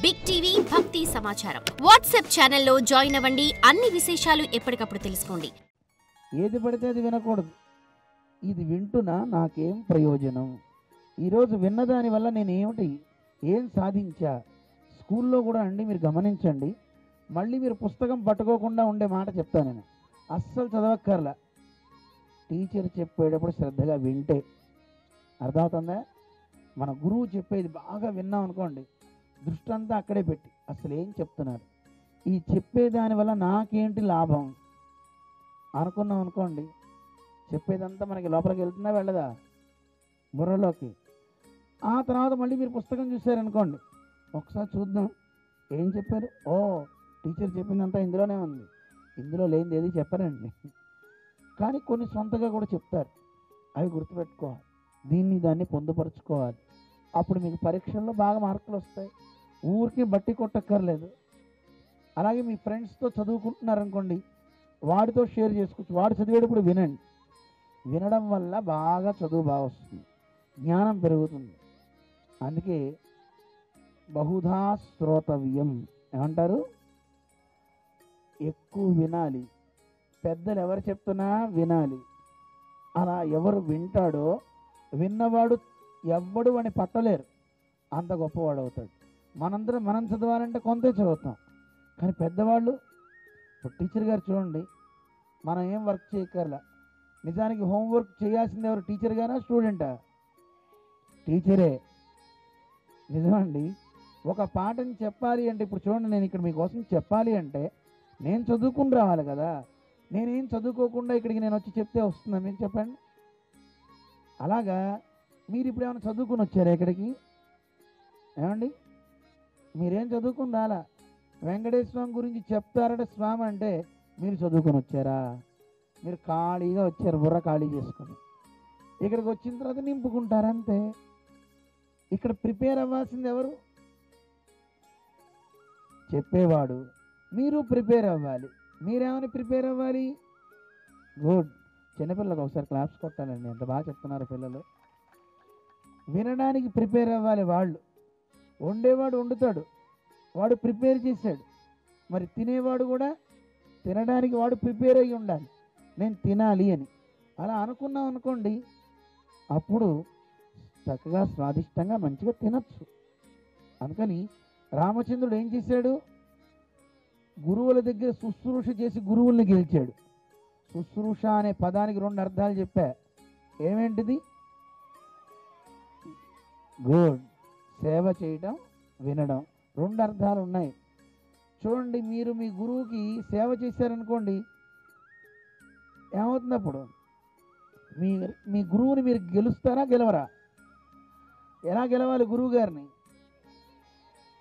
Big TV భక్తి సమాచారం WhatsApp ఛానల్లో జాయిన్ అవ్వండి. అన్ని విశేషాలు ఎప్పటికప్పుడు తెలుసుకోండి. ఏది పడితే అది వినకూడదు. ఇది వింటున్నా నాకేం ప్రయోజనం, ఈరోజు విన్నదాని వల్ల నేను ఏం సాధించా. స్కూల్లో కూడా అండి మీరు గమనించండి, మళ్ళీ మీరు పుస్తకం పట్టుకోకుండా ఉండే మాట చెప్తాను నేను. అస్సలు చదవక్కర్లా, టీచర్ చెప్పేటప్పుడు శ్రద్ధగా వింటే అర్థమవుతుందా. మన గురువు చెప్పేది బాగా విన్నాం అనుకోండి, దృష్టి అంతా అక్కడే పెట్టి అసలు ఏం చెప్తున్నారు, ఈ చెప్పేదాని వల్ల నాకేంటి లాభం అనుకున్నాం అనుకోండి, చెప్పేదంతా మనకి లోపలికి వెళ్తుందా వెళ్ళదా బుర్రలోకి. ఆ తర్వాత మళ్ళీ మీరు పుస్తకం చూసారనుకోండి, ఒకసారి చూద్దాం ఏం చెప్పారు, ఓ టీచర్ చెప్పిందంతా ఇందులోనే ఉంది, ఇందులో లేనిది ఏది చెప్పారండి. కానీ కొన్ని సొంతగా కూడా చెప్తారు, అవి గుర్తుపెట్టుకోవాలి, దాన్ని పొందుపరుచుకోవాలి. అప్పుడు మీకు పరీక్షల్లో బాగా మార్కులు వస్తాయి, ఊరికి బట్టి కొట్టక్కర్లేదు. అలాగే మీ ఫ్రెండ్స్తో చదువుకుంటున్నారనుకోండి, వాడితో షేర్ చేసుకోవచ్చు, వాడు చదివేటప్పుడు వినండి. వినడం వల్ల బాగా చదువు బాగా వస్తుంది, జ్ఞానం పెరుగుతుంది. అందుకే బహుధా శ్రోతవ్యం ఏమంటారు, ఎక్కువ వినాలి. పెద్దలు ఎవరు చెప్తున్నా వినాలి. అలా ఎవరు వింటాడో విన్నవాడు ఎవ్వడు అని పట్టలేరు, అంత గొప్పవాడు అవుతాడు. మనం చదవాలంటే కొంతే చదువుతాం, కానీ పెద్దవాళ్ళు ఇప్పుడు టీచర్ గారు చూడండి, మనం ఏం వర్క్ చేయక్కర్లా. నిజానికి హోంవర్క్ చేయాల్సింది ఎవరు, టీచర్ గారా స్టూడెంటా? టీచరే. నిజమండి. ఒక పాఠం చెప్పాలి అంటే ఇప్పుడు చూడండి, నేను ఇక్కడ మీకోసం చెప్పాలి అంటే నేను చదువుకుని రావాలి కదా. నేనేం చదువుకోకుండా ఇక్కడికి నేను వచ్చి చెప్తే వస్తుందా మీరు చెప్పండి. అలాగా మీరు ఇప్పుడు ఏమైనా చదువుకుని వచ్చారా ఇక్కడికి? ఏమండి, మీరేం చదువుకుని రాలా. వెంకటేశ్వర స్వామి గురించి చెప్తారట స్వామి అంటే మీరు చదువుకొని వచ్చారా? మీరు ఖాళీగా వచ్చారు, బుర్ర ఖాళీ చేసుకొని. ఇక్కడికి వచ్చిన తర్వాత నింపుకుంటారంతే. ఇక్కడ ప్రిపేర్ అవ్వాల్సింది ఎవరు? చెప్పేవాడు. మీరు ప్రిపేర్ అవ్వాలి. మీరేమని ప్రిపేర్ అవ్వాలి? గుడ్. చిన్నపిల్లలకు ఒకసారి క్లాప్స్ కొట్టాలండి, ఎంత బాగా చెప్తున్నారు పిల్లలు. వినడానికి ప్రిపేర్ అవ్వాలి వాళ్ళు. వండేవాడు వండుతాడు, వాడు ప్రిపేర్ చేశాడు. మరి తినేవాడు కూడా తినడానికి వాడు ప్రిపేర్ అయ్యి ఉండాలి, నేను తినాలి అని. అలా అనుకున్నాం అనుకోండి, అప్పుడు చక్కగా స్వాదిష్టంగా మంచిగా తినచ్చు. అందుకని రామచంద్రుడు ఏం చేశాడు, గురువుల దగ్గర శుశ్రూష చేసి గురువుల్ని గెలిచాడు. శుశ్రూష అనే పదానికి 2 అర్థాలు చెప్పా. ఏమేంటిది? గుడ్. సేవ చేయటం, వినడం, 2 అర్థాలు ఉన్నాయి. చూడండి, మీరు మీ గురువుకి సేవ చేశారనుకోండి, ఏమవుతుంది అప్పుడు? మీ గురువుని మీరు గెలుస్తారా గెలవరా? ఎలా గెలవాలి గురువు గారిని?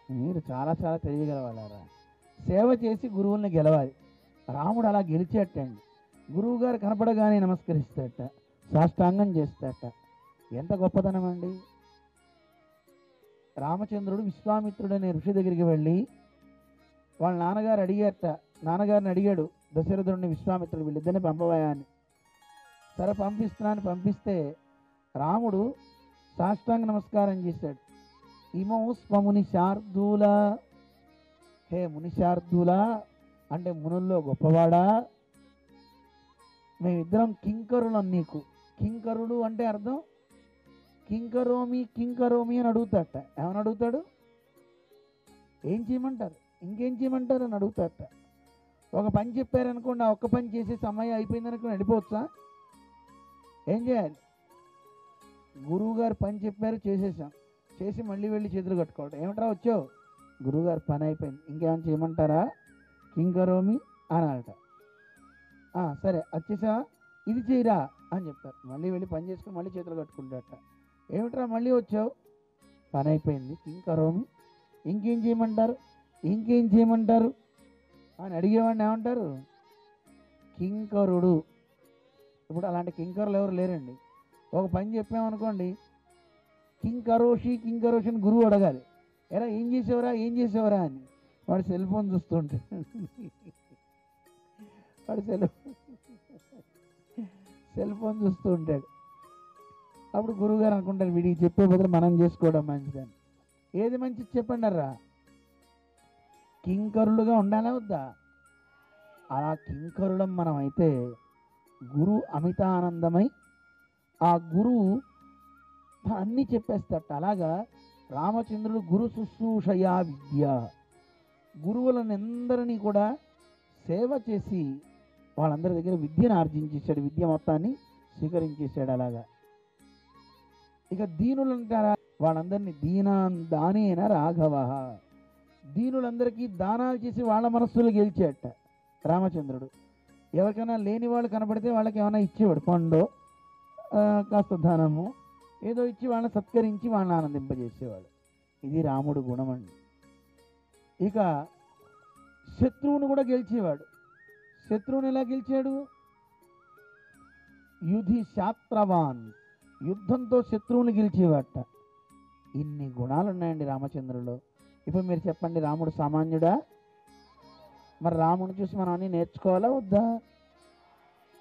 మీరు చాలా చాలా తెలియగలవాలారా. సేవ చేసి గురువుల్ని గెలవాలి. రాముడు అలా గెలిచేటండి. గురువు గారు కనపడగానే నమస్కరిస్తాట, సాష్టాంగం చేస్తాట. ఎంత గొప్పతనం అండి. రామచంద్రుడు విశ్వామిత్రుడు అనే ఋషి దగ్గరికి వెళ్ళి వాళ్ళ నాన్నగారిని అడిగాడు దశరథుడిని, విశ్వామిత్రుడు వీళ్ళిద్దరిని పంపవయా అని. సరే పంపిస్తే రాముడు సాష్టాంగ నమస్కారం చేశాడు. ఇమో స్వముని శార్దూల, హే ముని శార్దూల అంటే మునుల్లో గొప్పవాడా, మేమిద్దరం కింకరులం నీకు. కింకరుడు అంటే అర్థం కింకరోమి అని అడుగుతాట. ఏమని అడుగుతాడు? ఏం చేయమంటారు, ఇంకేం చేయమంటారు అని అడుగుతాట. ఒక పని చెప్పారనుకోండి, ఆ ఒక్క పని చేసే సమయం అయిపోయిందనుకుని వెళ్ళిపోవచ్చా? ఏం చేయాలి? గురువుగారు పని చెప్పారు, చేసేసాం, చేసి మళ్ళీ వెళ్ళి చేతులు కట్టుకోవడం. ఏమంటారా, వచ్చావు గురువుగారు పని అయిపోయింది, ఇంకేమైనా చేయమంటారా, కింకరోమి అనాలట. సరే వచ్చేసావా, ఇది చేయరా అని చెప్తారు. మళ్ళీ వెళ్ళి పని చేసుకుని మళ్ళీ చేతులు కట్టుకుంటారట. ఏమిట్రా మళ్ళీ వచ్చావు, పని అయిపోయింది, కింకరోమి, ఇంకేం చేయమంటారు అని అడిగేవాడిని ఏమంటారు? కింకరుడు. ఇప్పుడు అలాంటి కింకరులు ఎవరు లేరండి. ఒక పని చెప్పామనుకోండి, కింకరోషి అని గురువు అడగాలి. ఎలా ఏం చేసేవరా అని. వాడు సెల్ ఫోన్ చూస్తుంటే సెల్ ఫోన్ చూస్తూ ఉంటాడు. అప్పుడు గురువుగారు అనుకుంటారు, వీడికి చెప్పే బదులు మనం చేసుకోవడం మంచిదని. ఏది మంచిది చెప్పండి అర్రా, కింకరులుగా ఉండాలా వద్దా? అలా కింకరులం మనం అయితే గురు అమితానందమై ఆ గురువు అన్నీ చెప్పేస్తట. అలాగా రామచంద్రుడు గురు శుశ్రూషయా విద్య, గురువులను ఎందరినీ కూడా సేవ చేసి వాళ్ళందరి దగ్గర విద్యను ఆర్జించేశాడు, విద్య మొత్తాన్ని స్వీకరించేశాడు. అలాగా ఇక దీనులు అంటారా, వాళ్ళందరినీ దీనాన్ దానేన రాఘవ, దీనులందరికీ దానాలు చేసి వాళ్ళ మనస్సులు గెలిచేట రామచంద్రుడు. ఎవరికైనా లేని వాళ్ళు కనపడితే వాళ్ళకి ఏమైనా ఇచ్చేవాడు, పండు కాస్త ధనము ఏదో ఇచ్చి వాళ్ళని సత్కరించి వాళ్ళని ఆనందింపజేసేవాడు. ఇది రాముడు గుణమండి. ఇక శత్రువును కూడా గెలిచేవాడు. శత్రువుని ఎలా గెలిచాడు? యుధి శాత్రవాన్, యుద్ధంతో శత్రువుని గెలిచేవాట. ఇన్ని గుణాలు ఉన్నాయండి రామచంద్రులో. ఇప్పుడు మీరు చెప్పండి, రాముడు సామాన్యుడా? మరి రాముడిని చూసి మనం అన్ని నేర్చుకోవాలా వద్దా?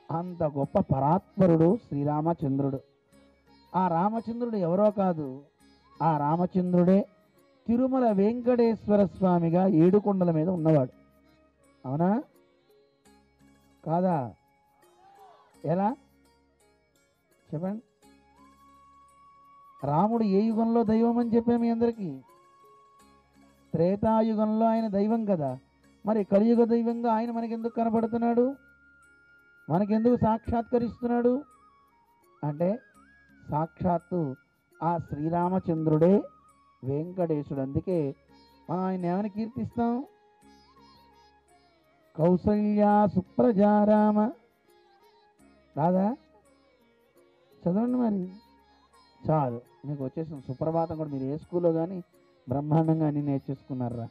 అంత గొప్ప పరాత్పరుడు శ్రీరామచంద్రుడు. ఆ రామచంద్రుడు ఎవరో కాదు, ఆ రామచంద్రుడే తిరుమల వెంకటేశ్వర స్వామిగా ఏడుకొండల మీద ఉన్నవాడు. అవునా కాదా? ఎలా చెప్పండి? రాముడు ఏ యుగంలో దైవం అని చెప్పాము మీ అందరికీ? త్రేతాయుగంలో ఆయన దైవం కదా. మరి కలియుగ దైవంగా ఆయన మనకెందుకు కనబడుతున్నాడు? మనకెందుకు సాక్షాత్కరిస్తున్నాడు అంటే సాక్షాత్తు ఆ శ్రీరామచంద్రుడే వెంకటేశుడు. అందుకే మనం ఆయన ఏమని కీర్తిస్తాం? కౌసల్యా సుప్రజారామ. రాదా? చదవండి మరి, చాలు మీకు వచ్చేసిన సుప్రభాతం కూడా. మీరు ఏ స్కూల్లో కానీ బ్రహ్మాండంగా అన్ని నేర్చేసుకున్నారా?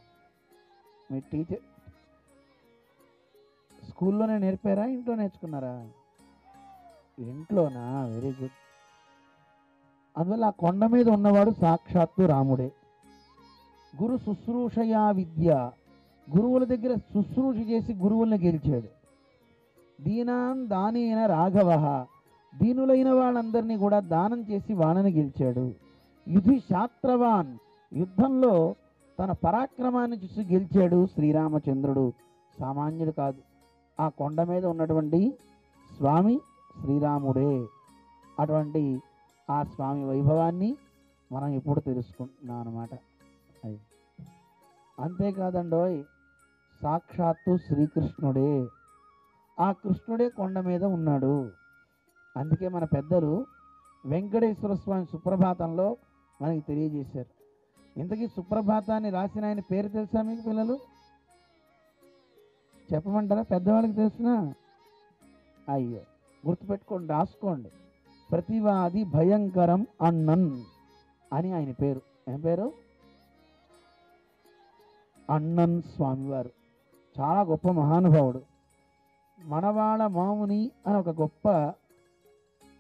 మీ టీచర్ స్కూల్లోనే నేర్పారా, ఇంట్లో నేర్చుకున్నారా? ఇంట్లోనా? Very good. అందువల్ల ఆ కొండ మీద ఉన్నవాడు సాక్షాత్తు రాముడే. గురు శుశ్రూషయా విద్య, గురువుల దగ్గర శుశ్రూష చేసి గురువుల్ని గెలిచాడు. దీనాన్ దానేన రాఘవ, దీనులైన వాళ్ళందరినీ కూడా దానం చేసి వాళ్ళని గెలిచాడు. యుధి శాత్రవాన్, యుద్ధంలో తన పరాక్రమాన్ని చూసి గెలిచాడు శ్రీరామచంద్రుడు. సామాన్యుడు కాదు. ఆ కొండ మీద ఉన్నటువంటి స్వామి శ్రీరాముడే. అటువంటి ఆ స్వామి వైభవాన్ని మనం ఇప్పుడు తెలుసుకుంటున్నాం అన్నమాట. అది అంతేకాదండోయ్, సాక్షాత్తు శ్రీకృష్ణుడే. ఆ కృష్ణుడే కొండ మీద ఉన్నాడు. అందుకే మన పెద్దలు వెంకటేశ్వర స్వామి సుప్రభాతంలో మనకి తెలియజేశారు. ఇంతకీ సుప్రభాతాన్ని రాసిన ఆయన పేరు తెలుసా మీకు పిల్లలు? చెప్పమంటారా? పెద్దవాళ్ళకి తెలుసునా? అయ్యో, గుర్తుపెట్టుకోండి, రాసుకోండి. ప్రతివాది భయంకరం అన్నన్ అని ఆయన పేరు. ఏం పేరు? అన్నన్ స్వామివారు. చాలా గొప్ప మహానుభావుడు. మనవాళ మాముని అని ఒక గొప్ప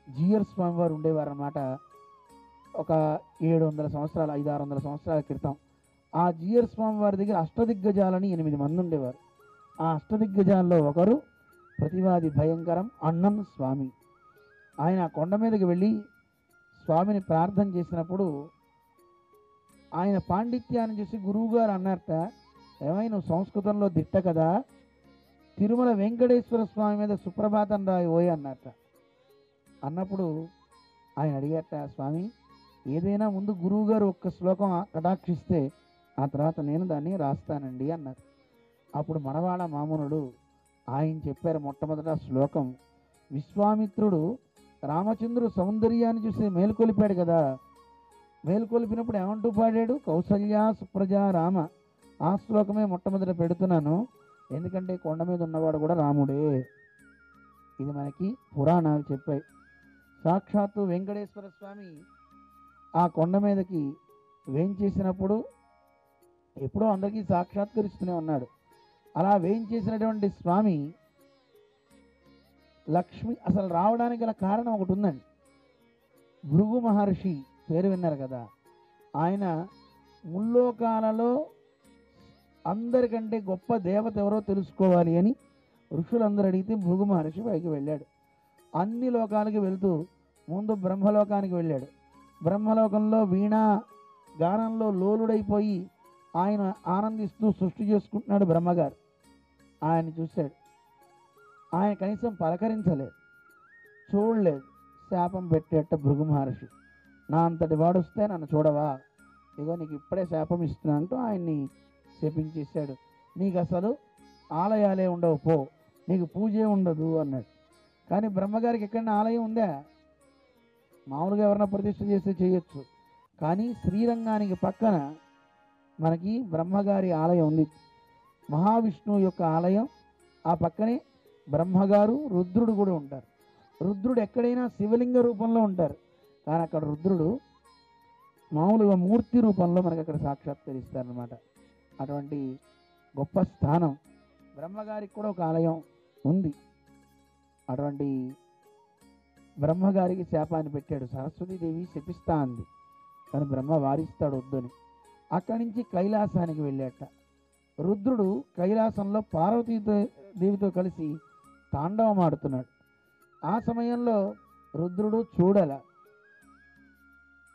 జియర్ స్వామివారు ఉండేవారు అన్నమాట. ఒక 700 సంవత్సరాలు, 500-600 సంవత్సరాల క్రితం ఆ జియర్ స్వామివారి దగ్గర అష్టదిగ్గజాలని 8 మంది ఉండేవారు. ఆ అష్టదిగ్గజాల్లో ఒకరు ప్రతివాది భయంకరం అన్నన్ స్వామి. ఆయన కొండ మీదకి వెళ్ళి స్వామిని ప్రార్థన చేసినప్పుడు ఆయన పాండిత్యాన్ని చూసి గురువుగారు అన్నారట, ఏమై నువ్వు సంస్కృతంలో దిట్ట కదా, తిరుమల వెంకటేశ్వర స్వామి మీద సుప్రభాతం రాయి అన్నట్ట. అన్నప్పుడు ఆయన అడిగారట, స్వామి ఏదైనా ముందు గురువుగారు ఒక్క శ్లోకం కటాక్షిస్తే ఆ తర్వాత నేను దాన్ని రాస్తానండి అన్నారు. అప్పుడు మనవాళ మామునుడు ఆయన చెప్పారు మొట్టమొదట శ్లోకం. విశ్వామిత్రుడు రామచంద్రుడు సౌందర్యాన్ని చూసి మేలుకొలిపాడు కదా, మేలుకొలిపినప్పుడు ఏమంటూ పాడాడు? కౌసల్యా సుప్రజా రామ. ఆ శ్లోకమే మొట్టమొదట పెడుతున్నాను, ఎందుకంటే కొండ మీద ఉన్నవాడు కూడా రాముడే. ఇది మనకి పురాణాలు చెప్పాయి. సాక్షాత్తు వెంకటేశ్వర స్వామి ఆ కొండ మీదకి వేయించేసినప్పుడు ఎప్పుడో అందరికీ సాక్షాత్కరిస్తూనే ఉన్నాడు. అలా వేయించేసినటువంటి స్వామి లక్ష్మి అసలు రావడానికి గల కారణం ఒకటి ఉందండి. భృగు మహర్షి పేరు విన్నారు కదా, ఆయన ముల్లోకాలలో అందరికంటే గొప్ప దేవత ఎవరో తెలుసుకోవాలి అని ఋషులందరూ అడిగితే భృగు మహర్షి పైకి వెళ్ళాడు. అన్ని లోకాలకి వెళ్తూ ముందు బ్రహ్మలోకానికి వెళ్ళాడు. బ్రహ్మలోకంలో వీణా గానంలో లోలుడైపోయి ఆయన ఆనందిస్తూ సృష్టి చేసుకుంటున్నాడు బ్రహ్మగారు. ఆయన చూశాడు, ఆయన కనీసం పలకరించలేదు, చూడలేదు. శాపం పెట్టేట భృగు మహర్షి, నా అంతటి వాడు వస్తే నన్ను చూడవా, ఇగో నీకు ఇప్పుడే శాపం ఇస్తున్నా అంటూ ఆయన్ని శపించేశాడు. నీకు అసలు ఆలయాలే ఉండవు, పో, నీకు పూజే ఉండదు అన్నాడు. కానీ బ్రహ్మగారికి ఎక్కడైనా ఆలయం ఉందా? మామూలుగా ఎవరైనా ప్రతిష్ఠ చేస్తే చేయొచ్చు, కానీ శ్రీరంగానికి పక్కన మనకి బ్రహ్మగారి ఆలయం ఉంది. మహావిష్ణువు యొక్క ఆలయం, ఆ పక్కనే బ్రహ్మగారు రుద్రుడు కూడా ఉంటారు. రుద్రుడు ఎక్కడైనా శివలింగ రూపంలో ఉంటారు, కానీ అక్కడ రుద్రుడు మామూలుగా మూర్తి రూపంలో మనకు అక్కడ సాక్షాత్కరిస్తారనమాట. అటువంటి గొప్ప స్థానం బ్రహ్మగారికి కూడా ఒక ఆలయం ఉంది. అటువంటి బ్రహ్మగారికి శాపాన్ని పెట్టాడు. సరస్వతీదేవి శపిస్తా అంది, కానీ బ్రహ్మ వారిస్తాడు వద్దని. అక్కడి నుంచి కైలాసానికి వెళ్ళాట. రుద్రుడు కైలాసంలో పార్వతీదేవితో కలిసి తాండవం ఆడుతున్నాడు. ఆ సమయంలో రుద్రుడు చూడల,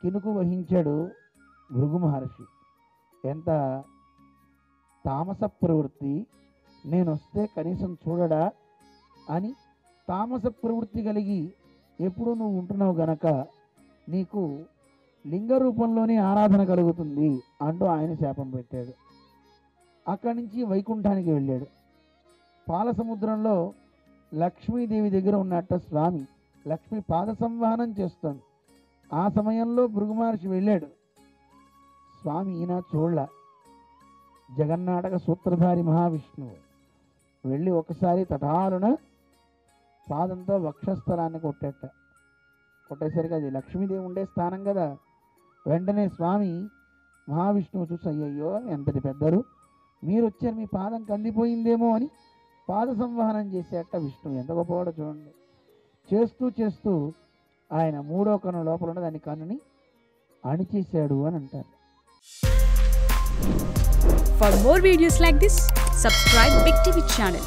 కినుకు వహించాడు భృగు మహర్షి. ఎంత తామస ప్రవృత్తి, నేను వస్తే కనీసం చూడడా అని తామస ప్రవృత్తి కలిగి ఎప్పుడు నువ్వు ఉంటున్నావు గనక నీకు లింగ రూపంలోనే ఆరాధన కలుగుతుంది అంటూ ఆయన శాపం పెట్టాడు. అక్కడి నుంచి వైకుంఠానికి వెళ్ళాడు. పాల సముద్రంలో లక్ష్మీదేవి దగ్గర ఉన్నట్ట స్వామి లక్ష్మి పాద సంవహనం చేస్తుంది. ఆ సమయంలో భృగు మహర్షి వెళ్ళాడు. స్వామి ఈయన చూడల, జగన్నాటక సూత్రధారి మహావిష్ణువు వెళ్ళి ఒకసారి తటాలున పాదంతో వక్షస్థలాన్ని కొట్టేసరికి అది లక్ష్మీదేవి ఉండే స్థానం కదా. వెంటనే స్వామి మహావిష్ణువు చూసి, అయ్యయ్యో ఎంతటి పెద్దలు మీరు వచ్చారు, మీ పాదం కందిపోయిందేమో అని పాద సంవహనం చేసేట విష్ణువు. ఎంత గొప్పవాడో చూడండి. చేస్తూ ఆయన మూడో కన్ను లోపల ఉన్న దాని కన్నుని అణిచేశాడు అని అంటారు. For more videos like this, subscribe Big TV channel.